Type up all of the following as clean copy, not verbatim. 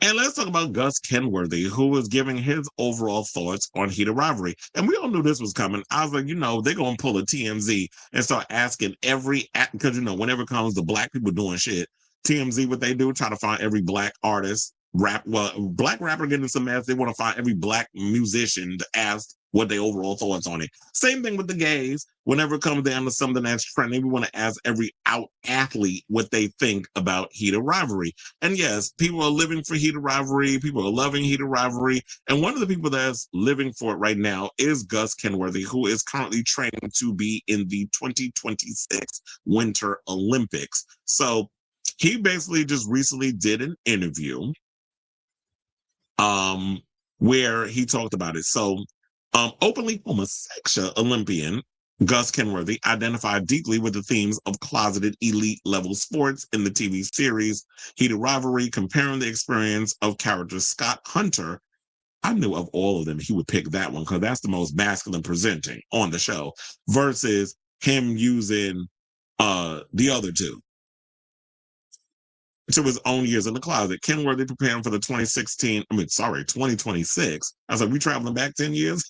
And let's talk about Gus Kenworthy, who was giving his overall thoughts on Heat of Rivalry. And we all knew this was coming. I was like, they're going to pull a TMZ and start asking because, whenever it comes to black people doing shit, TMZ, what they do, try to find every black artist, black rapper getting some mess. They want to find every black musician to ask what their overall thoughts on it. Same thing with the gays. Whenever it comes down to something that's trending, we want to ask every out athlete what they think about Heat of Rivalry. And yes, people are living for Heat of Rivalry. People are loving Heat of Rivalry. And one of the people that's living for it right now is Gus Kenworthy, who is currently training to be in the 2026 Winter Olympics. So he basically just recently did an interview where he talked about it. So openly homosexual Olympian Gus Kenworthy identified deeply with the themes of closeted elite level sports in the TV series Heat of Rivalry, comparing the experience of character Scott Hunter. I knew of all of them, he would pick that one because that's the most masculine presenting on the show versus him using the other two to his own years in the closet. Kenworthy preparing for the 2026. I was like, we traveling back 10 years?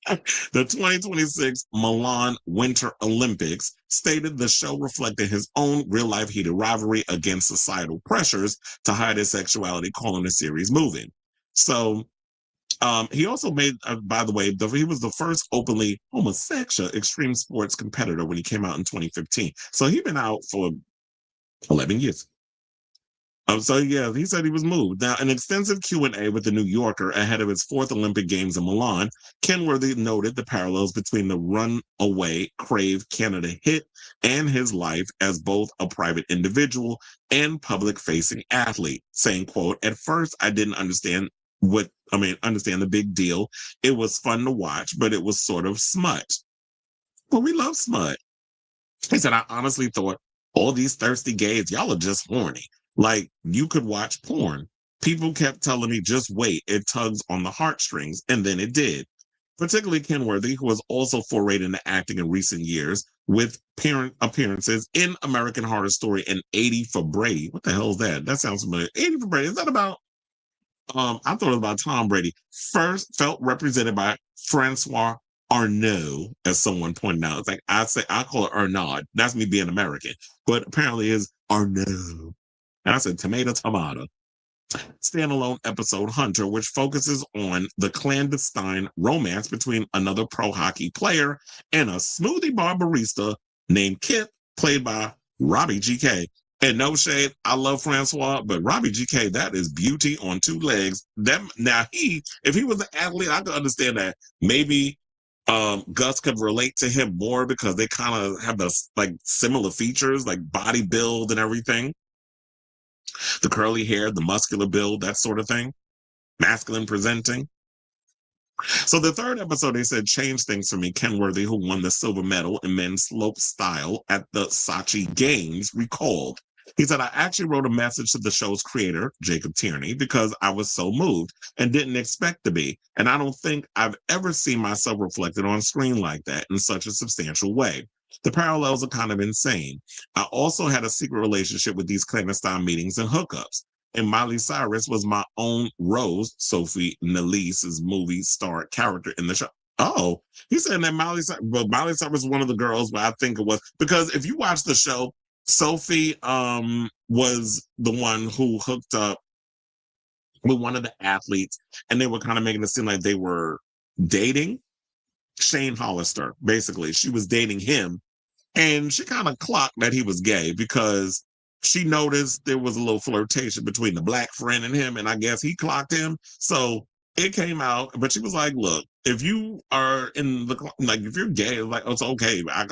The 2026 Milan Winter Olympics, stated the show reflected his own real-life heated rivalry against societal pressures to hide his sexuality, calling the series moving. So he also made, by the way, he was the first openly homosexual extreme sports competitor when he came out in 2015. So he'd been out for 11 years. So yeah, he said he was moved. Now, an extensive Q&A with the New Yorker ahead of its fourth Olympic Games in Milan, Kenworthy noted the parallels between the Runaway Crave Canada hit and his life as both a private individual and public-facing athlete, saying, quote, "At first, I didn't understand the big deal. It was fun to watch, but it was sort of smut." Well, we love smut. He said, "I honestly thought all these thirsty gays, y'all are just horny. Like, you could watch porn. People kept telling me, just wait, it tugs on the heartstrings, and then it did." Particularly Kenworthy, who has also forayed into acting in recent years with parent appearances in American Horror Story and 80 for Brady. What the hell is that? That sounds familiar. 80 for Brady. Is that about, I thought it was about Tom Brady. First felt represented by Francois Arnaud, as someone pointed out. It's like I call it Arnaud. That's me being American. But apparently it's Arnaud. And I said tomato. Standalone episode Hunter, which focuses on the clandestine romance between another pro hockey player and a smoothie bar barista named Kip, played by Robbie GK. And no shade, I love Francois, but Robbie GK, that is beauty on two legs. If he was an athlete, I could understand that. Maybe Gus could relate to him more because they kind of have the like similar features, like body build and everything. The curly hair, the muscular build, that sort of thing. Masculine presenting. So the third episode, they said, changed things for me. Kenworthy, who won the silver medal in men's slope style at the Sochi Games, recalled. He said, "I actually wrote a message to the show's creator, Jacob Tierney, because I was so moved and didn't expect to be. And I don't think I've ever seen myself reflected on screen like that in such a substantial way. The parallels are kind of insane. I also had a secret relationship with these clandestine meetings and hookups. And Miley Cyrus was my own Rose, Sophie Nelise's movie star character in the show." Oh, he said that Miley Cyrus was one of the girls, but I think it was because if you watch the show, Sophie was the one who hooked up with one of the athletes, and they were kind of making it seem like they were dating Shane Hollister. Basically, she was dating him, and she kind of clocked that he was gay because she noticed there was a little flirtation between the black friend and him, and I guess he clocked him. So it came out, but she was like, "Look, if you are in the like, if you're gay, like it's okay. I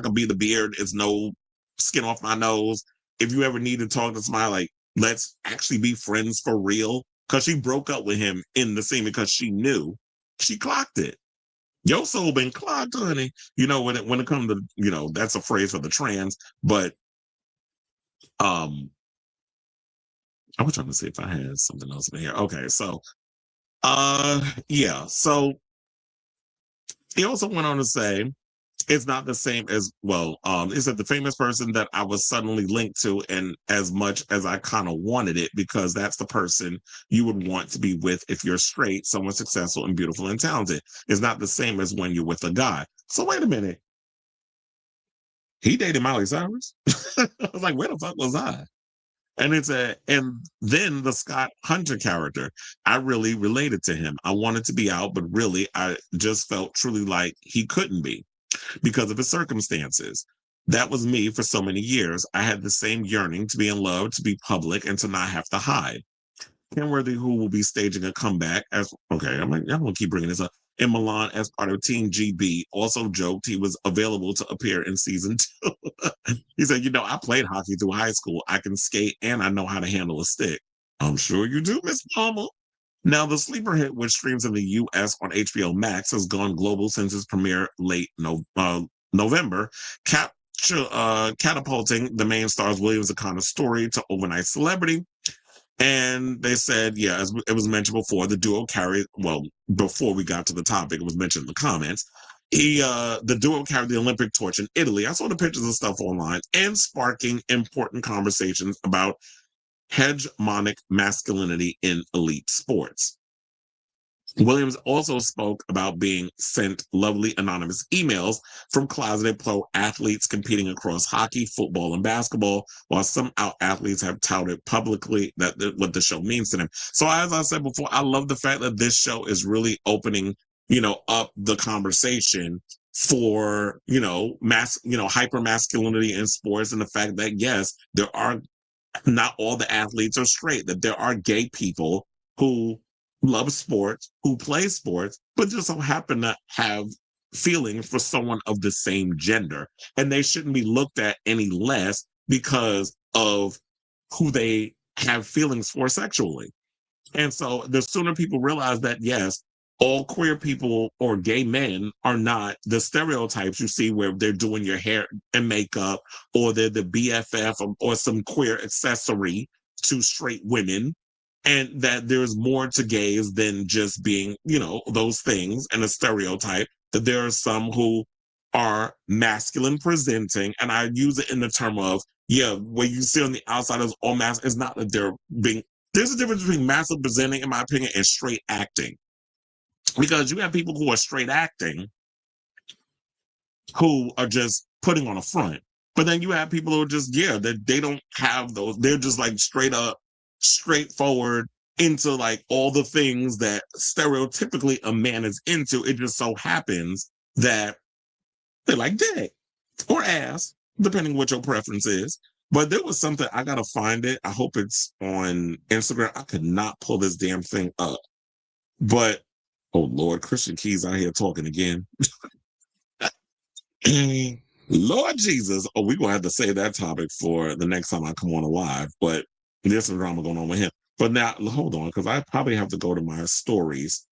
can be the beard. It's no skin off my nose. If you ever need to talk to somebody, like, let's actually be friends for real." Because she broke up with him in the scene because she knew she clocked it. Your soul been clocked, honey. When it comes to, that's a phrase for the trans, but I was trying to see if I had something else in here. Okay, so yeah. So he also went on to say It's not the same as well. Is that the famous person that I was suddenly linked to, and as much as I kind of wanted it, because that's the person you would want to be with if you're straight, someone successful and beautiful and talented. It's not the same as when you're with a guy. So wait a minute, he dated Miley Cyrus. I was like, where the fuck was I? And then the Scott Hunter character, I really related to him. I wanted to be out, but really, I just felt truly like he couldn't be because of his circumstances. That was me for so many years. I had the same yearning to be in love, to be public, and to not have to hide. Kenworthy, who will be staging a comeback as okay, I'm gonna keep bringing this up in Milan as part of Team GB, also joked he was available to appear in season 2. He said, I played hockey through high school. I can skate and I know how to handle a stick. I'm sure you do, Miss Palmer. Now, the sleeper hit, which streams in the US on HBO Max, has gone global since its premiere November, catapulting the main stars Williams O'Connor's story to overnight celebrity. And they said, yeah, as it was mentioned before, the duo carried, well, before we got to the topic, it was mentioned in the comments. The duo carried the Olympic torch in Italy. I saw the pictures and stuff online and sparking important conversations about hegemonic masculinity in elite sports. Williams also spoke about being sent lovely anonymous emails from closeted pro athletes competing across hockey, football, and basketball, while some out athletes have touted publicly what the show means to them. So as I said before, I love the fact that this show is really opening, up the conversation for, hyper masculinity in sports, and the fact that yes, there are not all the athletes are straight, that there are gay people who love sports, who play sports, but just so happen to have feelings for someone of the same gender. And they shouldn't be looked at any less because of who they have feelings for sexually. And so the sooner people realize that, yes, all queer people or gay men are not the stereotypes you see where they're doing your hair and makeup, or they're the BFF, or some queer accessory to straight women, and that there's more to gays than just being, those things and a stereotype, that there are some who are masculine presenting. And I use it in the term of, yeah, what you see on the outside is all mass. It's not that they're being, there's a difference between masculine presenting, in my opinion, and straight acting. Because you have people who are straight acting who are just putting on a front. But then you have people who are just, yeah, that they don't have those. They're just like straight up, straightforward into like all the things that stereotypically a man is into. It just so happens that they like dick or ass, depending what your preference is. But there was something, I gotta find it. I hope it's on Instagram. I could not pull this damn thing up. But oh Lord, Christian Keys out here talking again. Lord Jesus. Oh, we're gonna have to save that topic for the next time I come on live. But there's some drama going on with him. But now hold on, because I probably have to go to my stories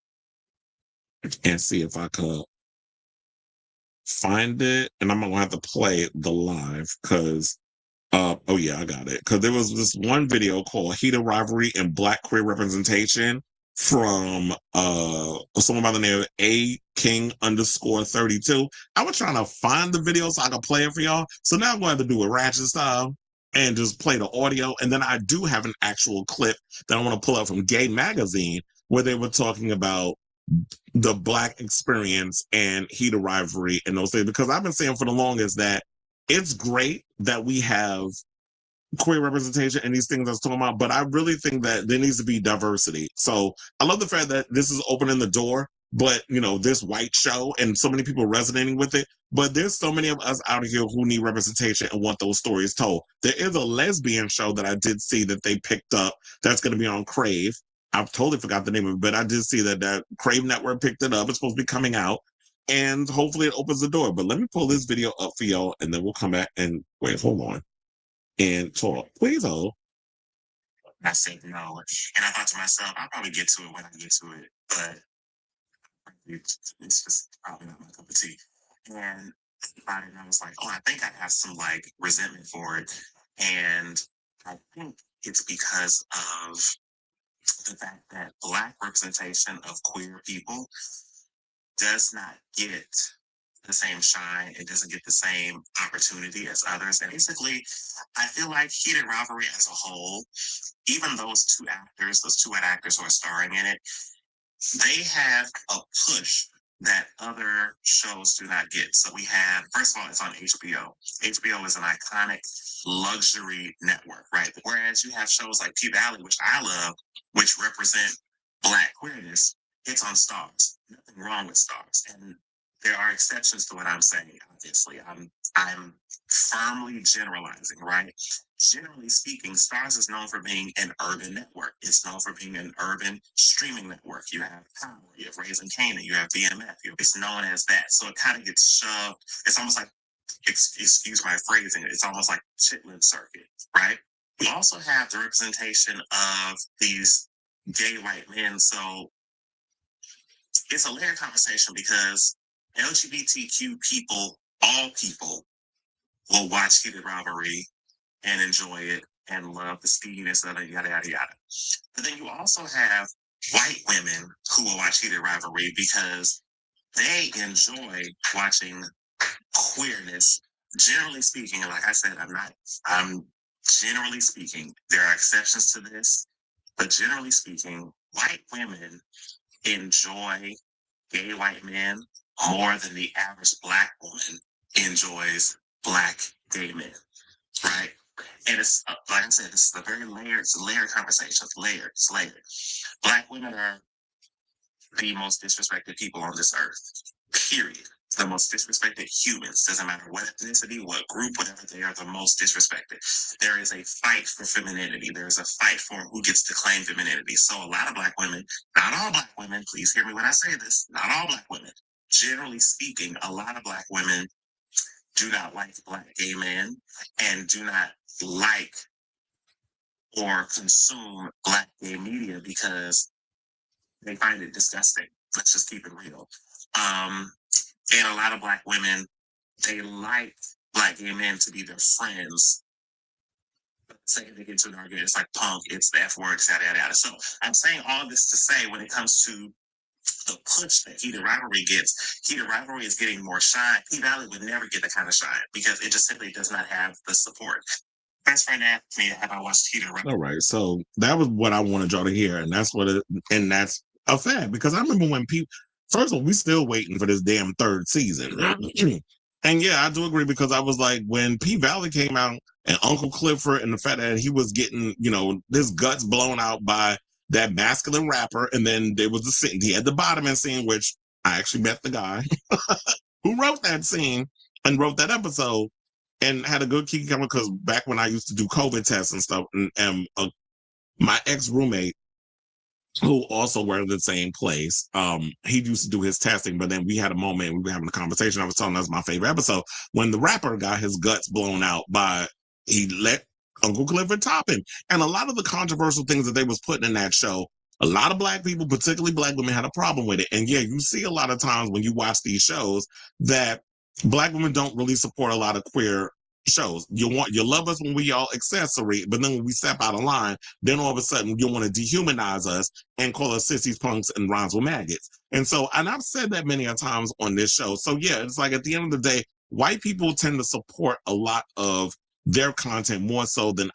and see if I could find it. And I'm gonna have to play the live because oh yeah, I got it. Because there was this one video called Heated Rivalry and Black Queer Representation from someone by the name of A King _32. I was trying to find the video so I could play it for y'all. So now I'm going to have to do a ratchet style and just play the audio. And then I do have an actual clip that I want to pull up from Gay Magazine where they were talking about the Black experience and Heated Rivalry and those things. Because I've been saying for the longest that it's great that we have queer representation and these things I was talking about, but I really think that there needs to be diversity. So I love the fact that this is opening the door, but this white show and so many people resonating with it. But there's so many of us out here who need representation and want those stories told. There is a lesbian show that I did see that they picked up that's going to be on Crave. I've totally forgot the name of it, but I did see that Crave Network picked it up. It's supposed to be coming out, and hopefully it opens the door. But let me pull this video up for y'all, and then we'll come back and wait, hold on, and talk. Please hold. I said no. And I thought to myself, I'll probably get to it when I get to it. But it's just probably not my cup of tea. And I was like, oh, I think I have some like resentment for it. And I think it's because of the fact that Black representation of queer people does not get the same shine. It doesn't get the same opportunity as others. And basically, I feel like Heated Rivalry as a whole, even those two actors, those two white actors who are starring in it, they have a push that other shows do not get. So we have, first of all, it's on HBO. HBO is an iconic luxury network, right? Whereas you have shows like P-Valley, which I love, which represent Black queerness, it's on Stars. Nothing wrong with Stars. And there are exceptions to what I'm saying, obviously. I'm firmly generalizing, right? Generally speaking, Stars is known for being an urban network. It's known for being an urban streaming network. You have Power, you have Raising Kanan, you have BMF. It's known as that. So it kind of gets shoved. It's almost like, excuse my phrasing, it's almost like Chitlin Circuit, right? We also have the representation of these gay white men. So it's a layered conversation because LGBTQ people, all people, will watch Heated Rivalry and enjoy it and love the steaminess of it, yada, yada, yada. But then you also have white women who will watch Heated Rivalry because they enjoy watching queerness. Generally speaking, and like I said, I'm generally speaking, there are exceptions to this, but generally speaking, white women enjoy gay white men more than the average Black woman enjoys Black gay men, right? And it's, like I said, it's a very layered, it's a layered conversation. It's layered. Black women are the most disrespected people on this earth, period. The most disrespected humans. Doesn't matter what ethnicity, what group, whatever, they are the most disrespected. There is a fight for femininity. There is a fight for who gets to claim femininity. So a lot of Black women, not all Black women, please hear me when I say this, not all Black women. Generally speaking, a lot of Black women do not like Black gay men and do not like or consume Black gay media because they find it disgusting. Let's just keep it real. And a lot of Black women, they like Black gay men to be their friends. But the second they get into an argument, it's like punk, it's the F word, yada, yada, yada. So I'm saying all this to say when it comes to the push that Heated Rivalry gets, Heated Rivalry is getting more shine. P-Valley would never get the kind of shine because it just simply does not have the support. Best friend asked me, have I watched Heated Rivalry? All right, so that was what I wanted y'all to hear, and that's that's a fact because I remember when people. First of all, we still waiting for this damn third season. And yeah, I do agree because I was like, when P-Valley came out and Uncle Clifford and the fact that he was getting, his guts blown out by that masculine rapper. And then there was the scene, he had the bottoming scene, which I actually met the guy who wrote that scene and wrote that episode and had a good key camera because back when I used to do COVID tests and stuff, and my ex-roommate, who also worked in the same place. He used to do his testing, but then we had a moment, we were having a conversation. I was telling us my favorite episode when the rapper got his guts blown out he let Uncle Clifford top him. And a lot of the controversial things that they was putting in that show, a lot of Black people, particularly Black women, had a problem with it. And yeah, you see a lot of times when you watch these shows that Black women don't really support a lot of queer shows. You love us when we all accessory, but then when we step out of line, then all of a sudden you want to dehumanize us and call us sissies, punks, and rhymes with maggots. And I've said that many a times on this show. So yeah, it's like at the end of the day, white people tend to support a lot of their content more so than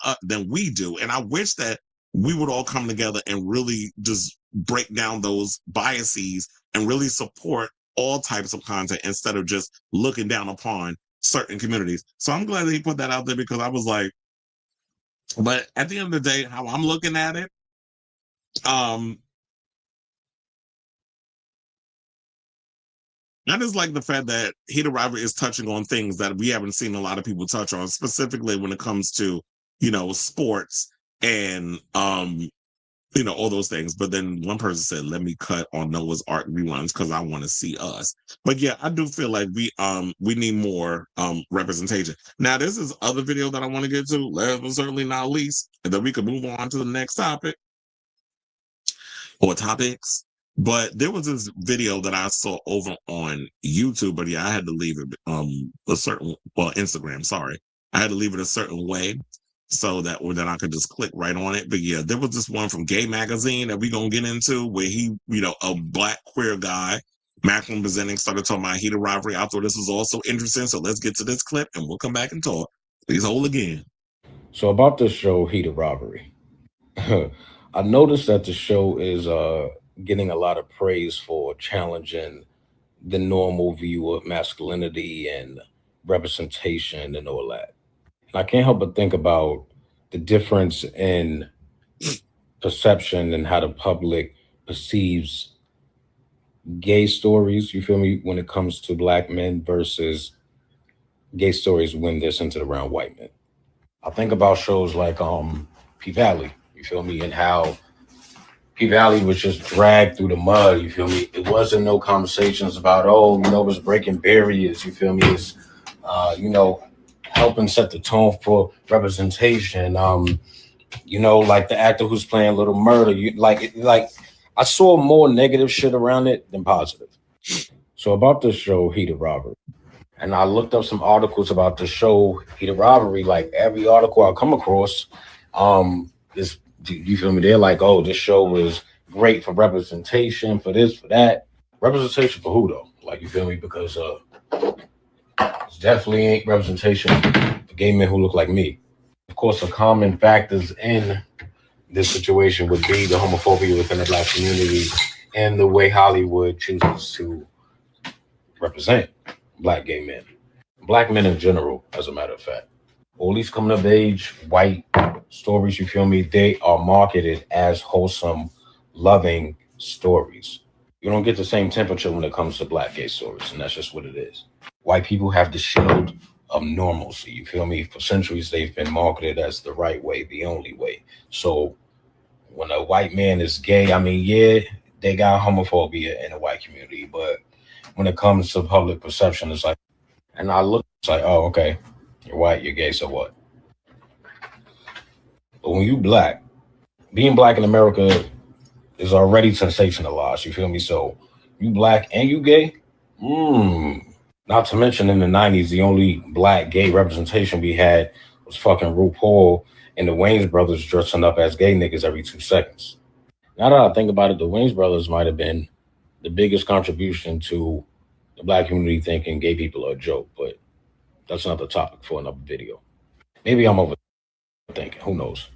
we do. And I wish that we would all come together and really just break down those biases and really support all types of content instead of just looking down upon certain communities. So I'm glad that he put that out there because I was like, but at the end of the day, how I'm looking at it, I just like the fact that Heated Rivalry is touching on things that we haven't seen a lot of people touch on, specifically when it comes to, sports and, all those things. But then one person said, let me cut on Noah's Ark reruns because I want to see us. But yeah, I do feel like we need more representation. Now, this is other video that I want to get to, last but certainly not least, and then we can move on to the next topic or topics. But there was this video that I saw over on YouTube, but yeah, I had to leave it Instagram, sorry. I had to leave it a certain way so that I could just click right on it. But yeah, there was this one from Gay Magazine that we're going to get into where he, a Black queer guy Macklin presenting started talking about heated rivalry. I thought this was also interesting, so let's get to this clip and we'll come back and talk. Please hold again. So about this show, Heated Robbery, I noticed that the show is getting a lot of praise for challenging the normal view of masculinity and representation and all that. And I can't help but think about the difference in perception and how the public perceives gay stories, you feel me, when it comes to black men versus gay stories when they're centered around white men. I think about shows like P Valley, you feel me, and how P Valley was just dragged through the mud, you feel me? It wasn't no conversations about, oh, it's breaking barriers, you feel me? It's helping set the tone for representation. Like the actor who's playing Little Murder, I saw more negative shit around it than positive. So about this show, Heated Robbery, and I looked up some articles about the show Heated Robbery. Like every article I come across, is you feel me? They're like, oh, this show was great for representation, for this, for that. Representation for who though? Like you feel me? Because it definitely ain't representation for gay men who look like me. Of course, the common factors in this situation would be the homophobia within the black community and the way Hollywood chooses to represent black gay men, black men in general, as a matter of fact. All these coming of age white stories, you feel me, they are marketed as wholesome, loving stories. You don't get the same temperature when it comes to black gay stories, and that's just what it is. White people have the shield of normalcy, you feel me? For centuries, they've been marketed as the right way, the only way. So when a white man is gay, I mean, yeah, they got homophobia in the white community, but when it comes to public perception, it's like, and I look, it's like, oh, okay, you're white, you're gay, so what? But when you black, being black in America is already sensationalized, you feel me? So you black and you gay? Not to mention in the 90s, the only black gay representation we had was fucking RuPaul and the Wayans brothers dressing up as gay niggas every 2 seconds. Now that I think about it, the Wayans brothers might have been the biggest contribution to the black community thinking gay people are a joke, but that's another topic for another video. Maybe I'm overthinking. Who knows?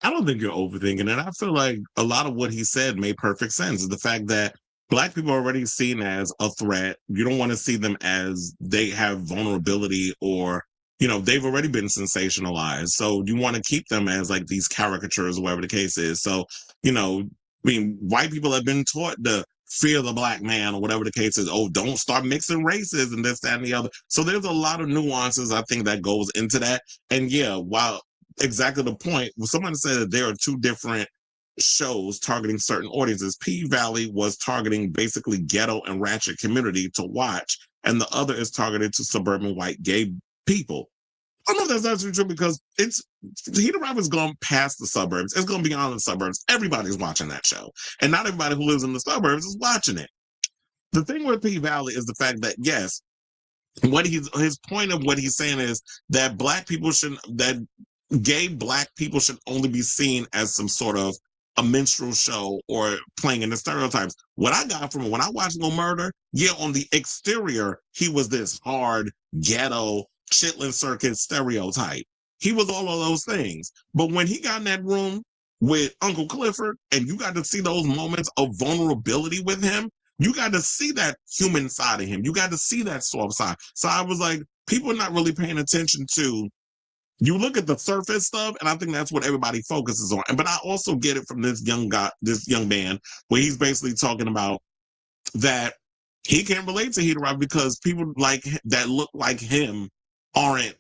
I don't think you're overthinking it. I feel like a lot of what he said made perfect sense. The fact that black people are already seen as a threat. You don't want to see them as they have vulnerability or, they've already been sensationalized. So you want to keep them as like these caricatures or whatever the case is. So, white people have been taught to fear the black man or whatever the case is. Oh, don't start mixing races and this, that, and the other. So there's a lot of nuances, I think, that goes into that. And yeah, while exactly the point, someone said that there are two different shows targeting certain audiences. P Valley was targeting basically ghetto and ratchet community to watch, and the other is targeted to suburban white gay people. I don't know if that's actually true because Heated Rivalry has gone past the suburbs. It's going beyond the suburbs. Everybody's watching that show, and not everybody who lives in the suburbs is watching it. The thing with P Valley is the fact that yes, his point of what he's saying is that gay black people should only be seen as some sort of a minstrel show or playing in the stereotypes. What I got from it, when I watched No Murder, yeah, on the exterior, he was this hard, ghetto, chitlin circus stereotype. He was all of those things. But when he got in that room with Uncle Clifford and you got to see those moments of vulnerability with him, you got to see that human side of him. You got to see that soft side. So I was like, people are not really paying attention to. You look at the surface stuff, and I think that's what everybody focuses on. But I also get it from this young man, where he's basically talking about that he can't relate to Heater Rock because people like that look like him aren't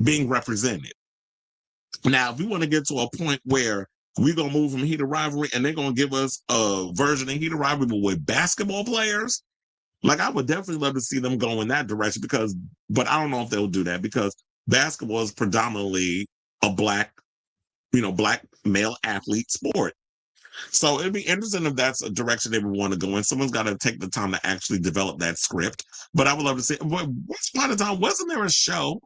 being represented. Now, if we want to get to a point where we're gonna move from Heater Rivalry and they're gonna give us a version of Heater Rivalry but with basketball players, like I would definitely love to see them go in that direction but I don't know if they'll do that because basketball is predominantly a black male athlete sport. So it'd be interesting if that's a direction they would want to go in. Someone's got to take the time to actually develop that script. But I would love to see. Once upon a time, wasn't there a show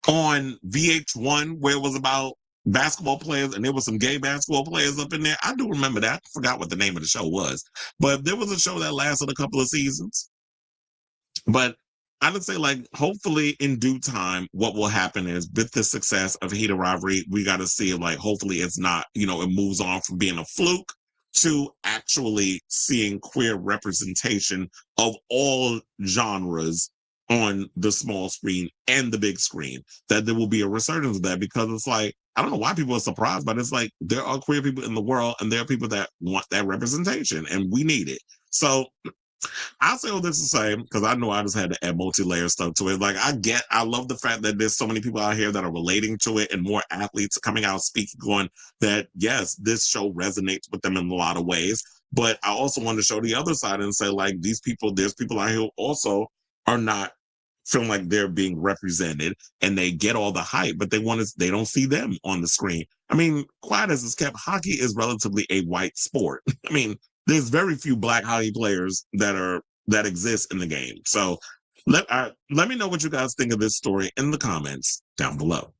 on VH1 where it was about basketball players, and there were some gay basketball players up in there. I do remember that. I forgot what the name of the show was, but there was a show that lasted a couple of seasons. But I would say, like, hopefully in due time, what will happen is with the success of Heat of Rivalry, we got to see, like, hopefully it's not, it moves on from being a fluke to actually seeing queer representation of all genres on the small screen and the big screen. That there will be a resurgence of that, because it's like, I don't know why people are surprised, but it's like there are queer people in the world and there are people that want that representation and we need it. So I'll say all this to say, because I know I just had to add multi-layer stuff to it. Like, I love the fact that there's so many people out here that are relating to it, and more athletes coming out speaking, going that, yes, this show resonates with them in a lot of ways. But I also want to show the other side and say, like, there's people out here who also are not feeling like they're being represented, and they get all the hype, but they don't see them on the screen. I mean, quiet as it's kept, hockey is relatively a white sport. I mean, there's very few black hockey players that exist in the game. So let me know what you guys think of this story in the comments down below.